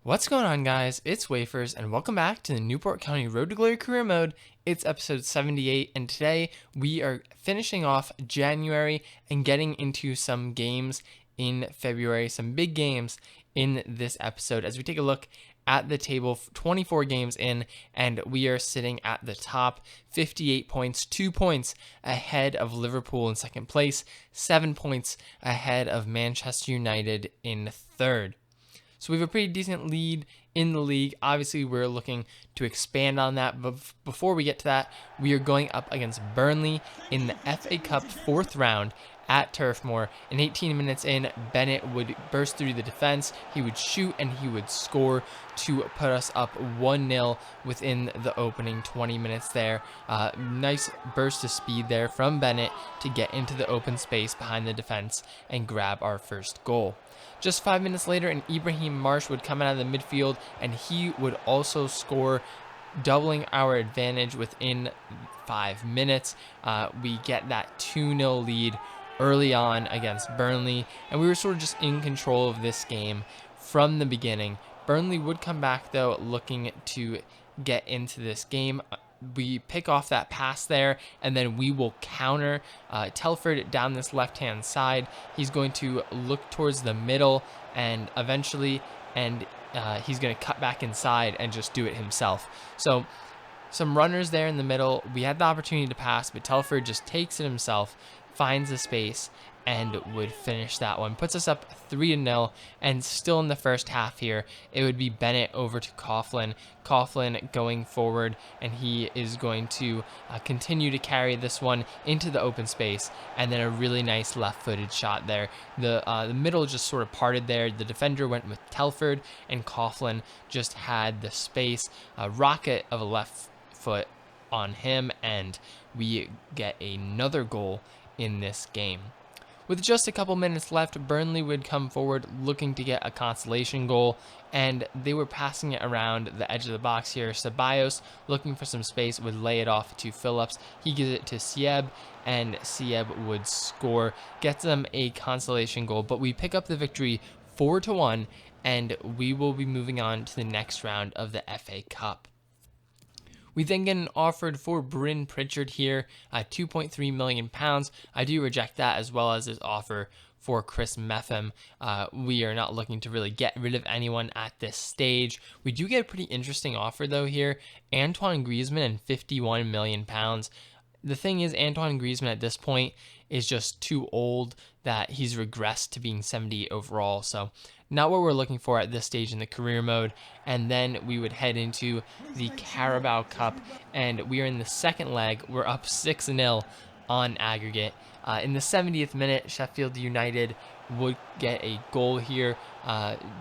What's going on, guys? It's Wafers, and welcome back to the Newport County Road to Glory Career Mode. It's episode 78, and today we are finishing off January and getting into some games in February, some big games in this episode as we take a look at the table, 24 games in, and we are sitting at the top, 58 points, 2 points ahead of Liverpool in second place, 7 points ahead of Manchester United in third. So we have a pretty decent lead in the league. Obviously, we're looking to expand on that. But before we get to that, we are going up against Burnley in the FA Cup fourth round at Turf Moor. In 18 minutes in, Bennett would burst through the defense. He would shoot and he would score to put us up 1-0 within the opening 20 minutes there. Nice burst of speed there from Bennett to get into the open space behind the defense and grab our first goal. Just 5 minutes later, an Ibrahim Marsh would come out of the midfield, and he would also score, doubling our advantage within 5 minutes. We get that 2-0 lead early on against Burnley, and we were sort of just in control of this game from the beginning. Burnley would come back, though, looking to get into this game. We pick off that pass there, and then we will counter Telford down this left-hand side. He's going to look towards the middle, and eventually, he's going to cut back inside and just do it himself. So some runners there in the middle. We had the opportunity to pass, but Telford just takes it himself, finds the space, and would finish that one. Puts us up 3-0, and still in the first half here, it would be Bennett over to Coughlin. Coughlin going forward, and he is going to continue to carry this one into the open space, and then a really nice left-footed shot there. The middle just sort of parted there. The defender went with Telford, and Coughlin just had the space. A rocket of a left foot on him, and we get another goal in this game. With just a couple minutes left, Burnley would come forward looking to get a consolation goal, and they were passing it around the edge of the box here. Ceballos, looking for some space, would lay it off to Phillips. He gives it to Sieb, and Sieb would score, gets them a consolation goal, but we pick up the victory 4-1, and we will be moving on to the next round of the FA Cup. We then get an offer for Bryn Pritchard here at £2.3 million. I do reject that, as well as his offer for Chris Metham. We are not looking to really get rid of anyone at this stage. We do get a pretty interesting offer, though, here. Antoine Griezmann and £51 million. The thing is, Antoine Griezmann at this point is just too old, that he's regressed to being 70 overall. So not what we're looking for at this stage in the career mode. And then we would head into the Carabao Cup, and we are in the second leg. We're up 6-0 on aggregate. In the 70th minute, Sheffield United would get a goal here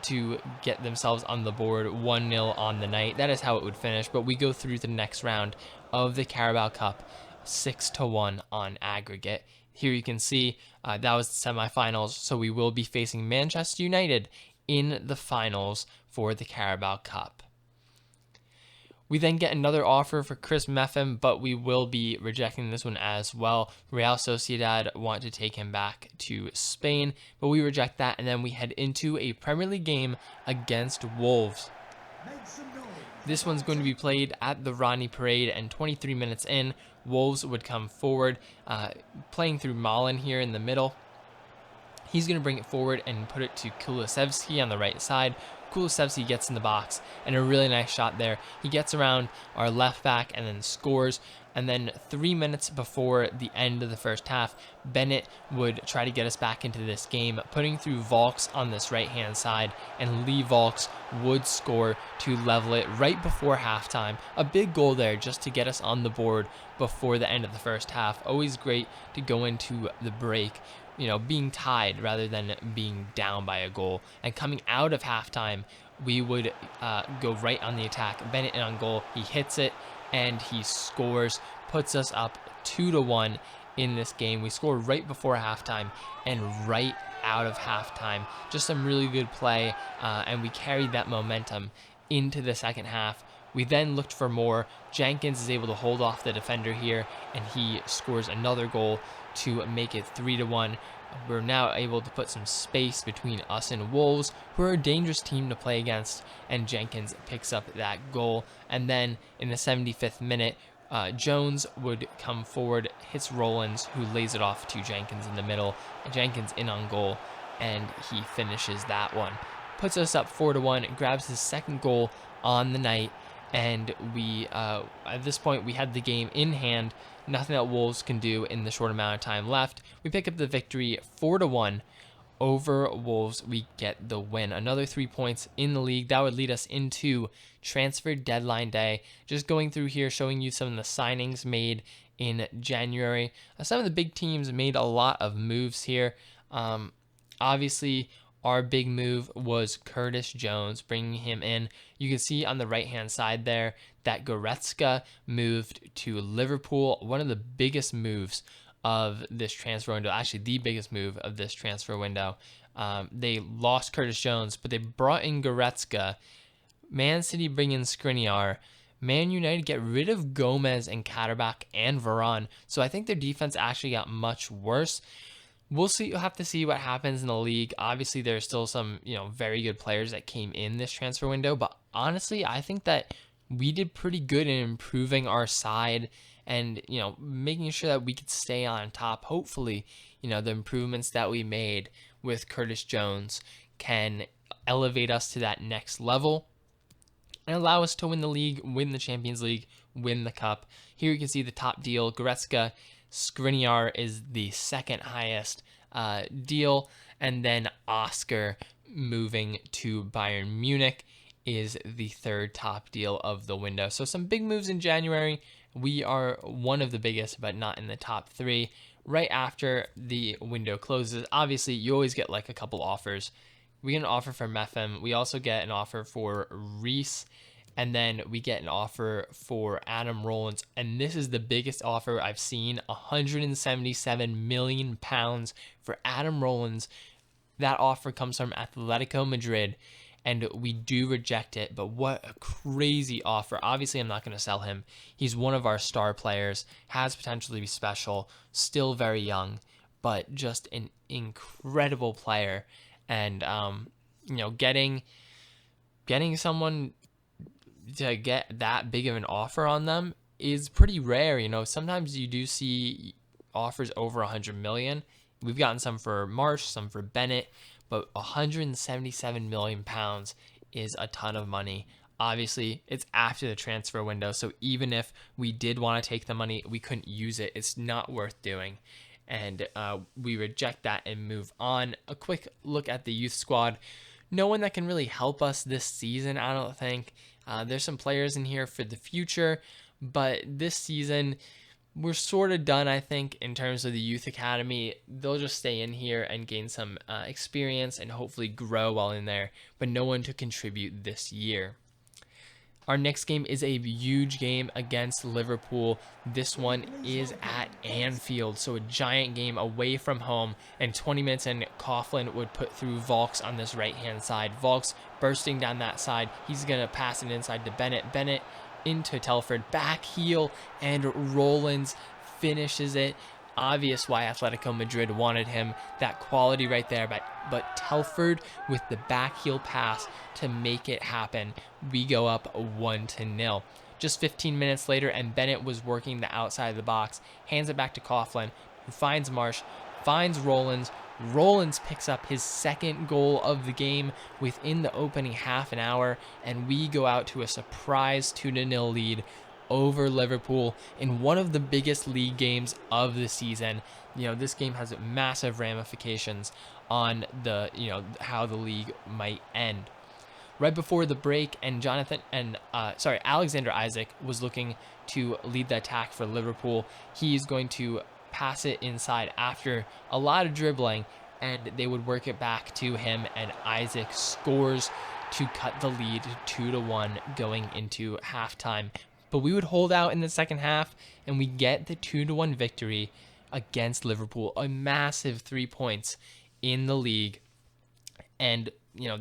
to get themselves on the board, 1-0 on the night. That is how it would finish, but we go through the next round of the Carabao Cup, 6-1 on aggregate. Here you can see that was the semifinals, so we will be facing Manchester United in the finals for the Carabao Cup. We then get another offer for Chris Metham, but we will be rejecting this one as well. Real Sociedad want to take him back to Spain, but we reject that, and then we head into a Premier League game against Wolves. This one's going to be played at the Rodney Parade, and 23 minutes in, Wolves would come forward, playing through Malin here in the middle. He's going to bring it forward and put it to Kulusevski on the right side. Kulusevski gets in the box, and a really nice shot there. He gets around our left back and then scores. And then 3 minutes before the end of the first half, Bennett would try to get us back into this game, putting through Volks on this right-hand side, and Lee Volks would score to level it right before halftime. A big goal there just to get us on the board before the end of the first half. Always great to go into the break, being tied rather than being down by a goal. And coming out of halftime, we would go right on the attack. Bennett in on goal. He hits it, and he scores, puts us up 2-1 in this game. We score right before halftime and right out of halftime. Just some really good play, and we carried that momentum into the second half. We then looked for more. Jenkins is able to hold off the defender here, and he scores another goal to make it 3-1. We're now able to put some space between us and Wolves, who are a dangerous team to play against, and Jenkins picks up that goal. And then in the 75th minute, Jones would come forward, hits Rowlands, who lays it off to Jenkins in the middle. Jenkins in on goal, and he finishes that one. Puts us up 4-1, grabs his second goal on the night, and we, at this point, we had the game in hand. Nothing that Wolves can do in the short amount of time left. We pick up the victory 4-1 over Wolves. We get the win. Another 3 points in the league. That would lead us into transfer deadline day. Just going through here, showing you some of the signings made in January. Some of the big teams made a lot of moves here. Obviously, our big move was Curtis Jones, bringing him in. You can see on the right-hand side there that Goretzka moved to Liverpool. One of the biggest moves of this transfer window, actually the biggest move of this transfer window. They lost Curtis Jones, but they brought in Goretzka. Man City bring in Skriniar. Man United get rid of Gomez and Katterbach and Varane. So I think their defense actually got much worse. We'll see. You'll have to see what happens in the league. Obviously, there's still some, very good players that came in this transfer window. But honestly, I think that we did pretty good in improving our side and, making sure that we could stay on top. Hopefully, the improvements that we made with Curtis Jones can elevate us to that next level and allow us to win the league, win the Champions League, win the cup. Here you can see the top deal, Goretzka. Skriniar is the second highest deal, and then Oscar moving to Bayern Munich is the third top deal of the window. So some big moves in January. We are one of the biggest, but not in the top three. Right after the window closes, obviously you always get like a couple offers. We get an offer for Mefem. We also get an offer for Reese. And then we get an offer for Adam Rowlands. And this is the biggest offer I've seen. £177 million for Adam Rowlands. That offer comes from Atletico Madrid. And we do reject it. But what a crazy offer. Obviously, I'm not going to sell him. He's one of our star players. Has potential to be special. Still very young. But just an incredible player. And, getting someone to get that big of an offer on them is pretty rare. Sometimes you do see offers over 100 million. We've gotten some for Marsh, some for Bennett, but 177 million pounds is a ton of money. Obviously, it's after the transfer window, so even if we did want to take the money, we couldn't use it. It's not worth doing. And we reject that and move on. A quick look at the youth squad. No one that can really help us this season, I don't think. There's some players in here for the future, but this season we're sort of done, I think, in terms of the youth academy. They'll just stay in here and gain some experience and hopefully grow while in there, but no one to contribute this year. Our next game is a huge game against Liverpool. This one is at Anfield, so a giant game away from home. And 20 minutes in, Coughlin would put through Volks on this right-hand side. Volks bursting down that side. He's going to pass it inside to Bennett. Bennett into Telford. Back heel, and Rowlands finishes it. Obvious why Atletico Madrid wanted him. That quality right there, but Telford with the back heel pass to make it happen. We go up 1-0. Just 15 minutes later, and Bennett was working the outside of the box, hands it back to Coughlin, who finds Marsh, finds Rowlands. Rowlands picks up his second goal of the game within the opening half an hour, and we go out to a surprise 2-0 lead over Liverpool in one of the biggest league games of the season. This game has massive ramifications on the, how the league might end. Right before the break, and Alexander Isak was looking to lead the attack for Liverpool. He's going to pass it inside after a lot of dribbling, and they would work it back to him, and Isak scores to cut the lead 2-1 going into halftime. But we would hold out in the second half, and we get the 2-1 victory against Liverpool, a massive 3 points in the league. And,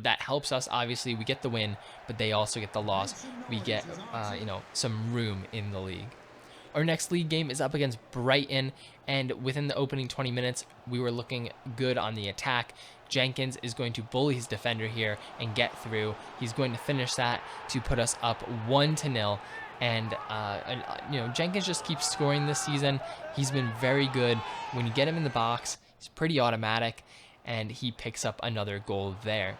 that helps us. Obviously, we get the win, but they also get the loss. We get, some room in the league. Our next league game is up against Brighton, and within the opening 20 minutes, we were looking good on the attack. Jenkins is going to bully his defender here and get through. He's going to finish that to put us up 1-0. And Jenkins just keeps scoring this season. He's been very good. When you get him in the box, he's pretty automatic, and he picks up another goal there.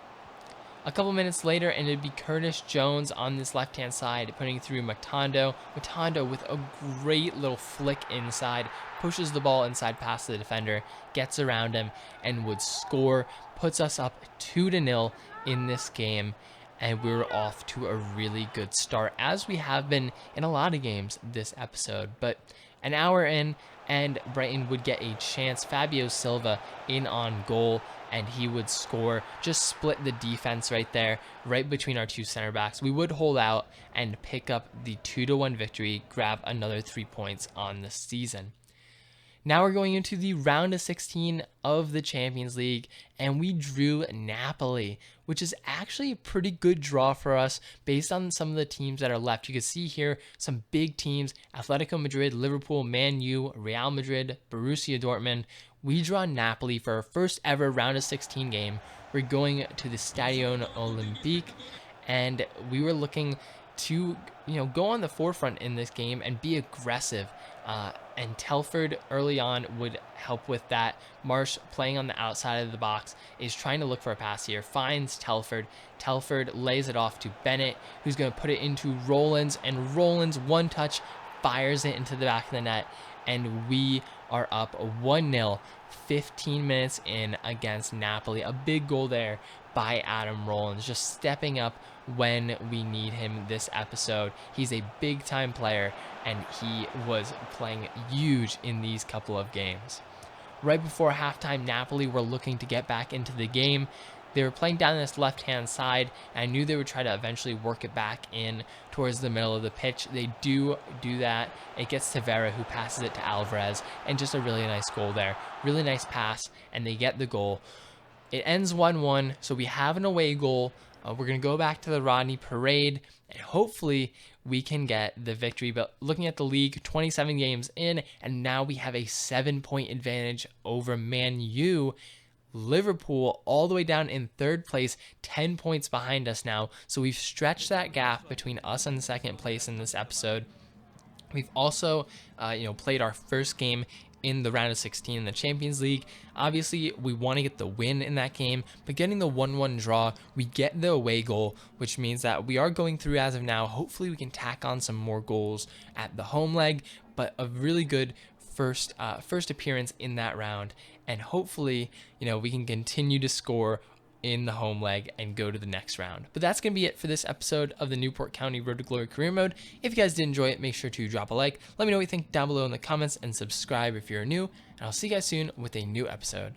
A couple minutes later, and it'd be Curtis Jones on this left-hand side, putting through Matondo. Matondo with a great little flick inside, pushes the ball inside past the defender, gets around him, and would score, puts us up 2-0 in this game, and we're off to a really good start, as we have been in a lot of games this episode. But an hour in, and Brighton would get a chance. Fabio Silva in on goal, and he would score, just split the defense right there, right between our two center backs. We would hold out and pick up the 2-1 victory, grab another 3 points on the season. Now we're going into the round of 16 of the Champions League, and we drew Napoli, which is actually a pretty good draw for us based on some of the teams that are left. You can see here some big teams: Atletico Madrid, Liverpool, Man U, Real Madrid, Borussia Dortmund. We draw Napoli for our first ever round of 16 game. We're going to the Stadion Olympique, and we were looking to go on the forefront in this game and be aggressive. And Telford early on would help with that. Marsh, playing on the outside of the box, is trying to look for a pass here, finds Telford. Telford lays it off to Bennett, who's going to put it into Rowlands, and Rowlands, one touch, fires it into the back of the net, and we are up 1-0, 15 minutes in against Napoli. A big goal there by Adam Rowlands, just stepping up when we need him this episode. He's a big time player, and he was playing huge in these couple of games. Right before halftime, Napoli were looking to get back into the game. They were playing down this left-hand side, and I knew they would try to eventually work it back in towards the middle of the pitch. They do that. It gets to Vera, who passes it to Alvarez, and just a really nice goal there. Really nice pass, and they get the goal. It ends 1-1, so we have an away goal. We're going to go back to the Rodney Parade, and hopefully we can get the victory. But looking at the league, 27 games in, and now we have a 7-point advantage over Man U. Liverpool all the way down in third place, 10 points behind us now. So we've stretched that gap between us and second place in this episode. We've also, played our first game in the round of 16 in the Champions League. Obviously, we want to get the win in that game, but getting the 1-1 draw, we get the away goal, which means that we are going through as of now. Hopefully, we can tack on some more goals at the home leg, but a really good first appearance in that round, and hopefully, we can continue to score in the home leg and go to the next round. But that's going to be it for this episode of the Newport County Road to Glory Career Mode. If you guys did enjoy it, make sure to drop a like. Let me know what you think down below in the comments, and subscribe if you're new. And I'll see you guys soon with a new episode.